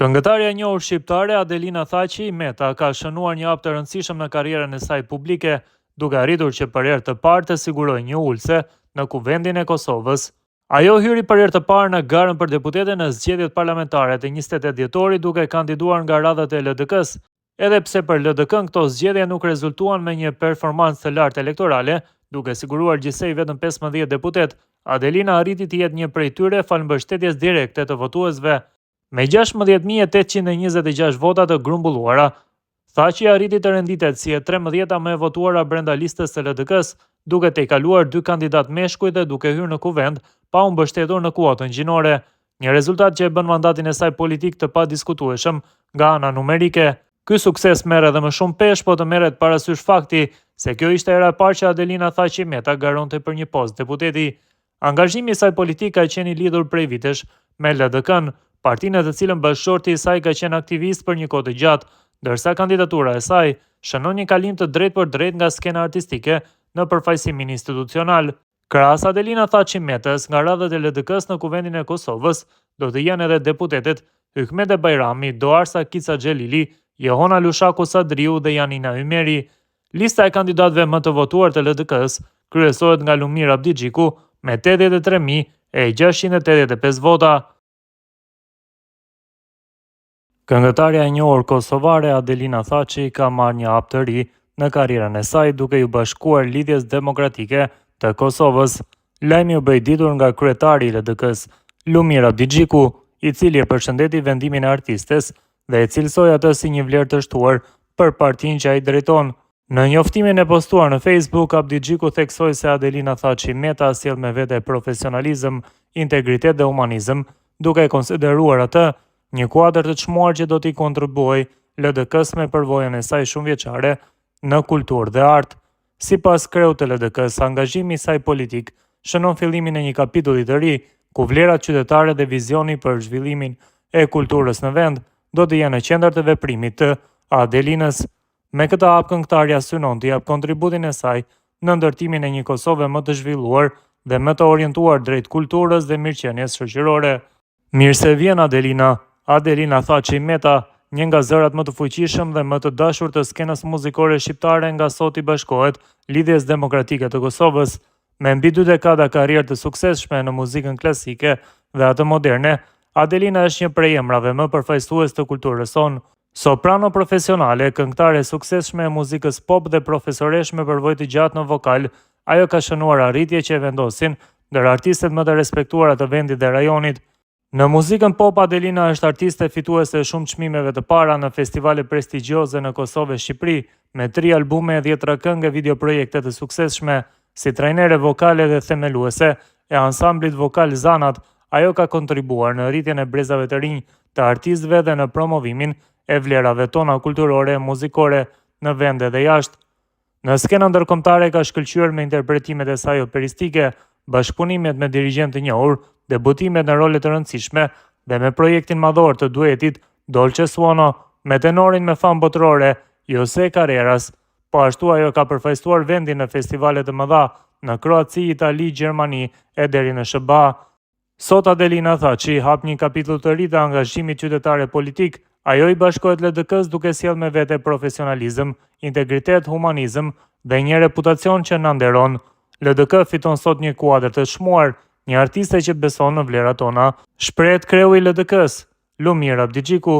Këngëtarja e njohur shqiptare Adelina Thaçi Meta ka shënuar një hap të rëndësishëm në karrierën e saj publike, duke arritur që për herë të parë të sigurojë një ulse në Kuvendin e Kosovës. Ajo hyri për herë të parë në garën për deputete në zgjedhjet parlamentare të 28 dhjetorit duke kandiduar nga radhët e LDK-s. Edhe pse për LDK-n këto zgjedhje nuk rezultuan me një performancë të lartë elektorale, duke siguruar gjithsej vetëm 15 deputet, Adelina arriti të jetë një prej tyre falë mbështetjes direkte të votuesve. Me 16.826 vota të grumbulluara, Thaçi arriti të renditet si e 13-a më e votuara brenda listës së LDK-s, duke tejkaluar 2 kandidat meshkuj dhe duke hyrë në kuvend pa u mbështetur në kuotën gjinore, një rezultat që e bën mandatin e saj politik të padiskutueshëm nga ana numerike. Ky sukses merr edhe më shumë peshë, po të merret parasysh fakti se kjo ishte hera e parë që Adelina Thaçi Meta garonte për një postë deputeti. Angazhimi i saj politik ka qenë i lidhur prej vitesh me LDK-n, partinë e të cilën bashkëshorti i saj ka qenë aktivist për një kohë të gjatë, ndërsa kandidatura e saj shënon një kalim të drejtë për drejtë nga skena artistike në përfaqësimin institucional. Krahas Adelina Thaçi Metës, nga radhët e LDK-s në Kuvendin e Kosovës, do të jenë edhe deputetet Hykmete Bajrami, Doarsa Kica Xhelili, Jehona Lushaku Sadriu dhe Janina Ymeri. Lista e kandidatëve më të votuar të LDK-s kryesohet nga Lumir Abdigjiku me 83.685 vota. Këngëtarja e njohur kosovare Adelina Thaçi ka marrë një hap të ri në karrierën e saj duke ju bashkuar Lidhjes Demokratike të Kosovës. Lajmi u bë i ditur nga kryetari i LDK-s, Lumir Abdigjiku, i cili e përshëndeti vendimin e artistes dhe e cilësoi atë si një vlerë të shtuar për partinë që ai drejton. Në njoftimin e postuar në Facebook, Abdigjiku theksoi se Adelina Thaçi Meta sjell me vete profesionalizëm, integritet dhe humanizëm, duke e konsideruar atë një kuadër të çmuar që do t'i kontribuojë LDK-s me përvojën e saj shumëvjeçare në kulturë dhe art. Sipas kreut të LDK-s, angazhimi i saj politik shënon fillimin e një kapitulli të ri, ku vlerat qytetare dhe vizioni për zhvillimin e kulturës në vend do të jenë në qendër të veprimit të Adelinës. Me këtë hap këngëtarja synon të jap kontributin e saj në ndërtimin e një Kosove më të zhvilluar dhe më të orientuar drejt kulturës dhe mirëqenies shoqërore. Mirë se vjen Adelina. Adelina Thaçi Meta, një nga zërat më të fuqishëm dhe më të dashur të skenës muzikore shqiptare nga sot i bashkohet Lidhjes Demokratike të Kosovës. Me mbi 2 dekada karrierë të suksesshme në muzikën klasike dhe atë moderne, Adelina është një prej emrave më përfaqësues të kulturës sonë. Soprano profesionale, këngëtare suksesshme e muzikës pop dhe profesoresh me përvojë të gjatë në vokal, ajo ka shënuar arritje që e vendosin ndër artistet më të respektuara të vendit dhe rajonit. Në muzikën pop, Adelina është artiste fituese e shumë çmimeve të para në festivale prestigjioze në Kosovë e Shqipëri, me 3 albume e 10 këngë videoprojekte të suksesshme. Si trajnere vokale dhe themeluese e ansamblit vokal Zanat, ajo ka kontribuar në rritjen e brezave të rinj të artistëve dhe në promovimin e vlerave tona kulturore e muzikore në vende dhe jashtë. Në skenën ndërkombëtare ka shkëlqyer me interpretimet e saj operistike, bashkëpunimet me dirigjentë të njohur, debutimet në role të rëndësishme dhe me projektin madhor të duetit Dolce Suono me tenorin me famë botërore Jose Carreras. Po ashtu ajo ka përfaqësuar vendin në festivale të mëdha në Kroaci, Itali, Gjermani e deri në SBA. Sot Adelina Thaçi hap një kapitull të ri të angazhimit qytetar e politik. Ajo i bashkohet LDK-s duke sjellë me vete profesionalizëm, integritet, humanizëm dhe një reputacion që na nderon. LDK fiton sot një kuadër të çmuar, një artiste që beson në vlerat tona. Shprehet kreu i LDK-s, Lumir Abdigjiku.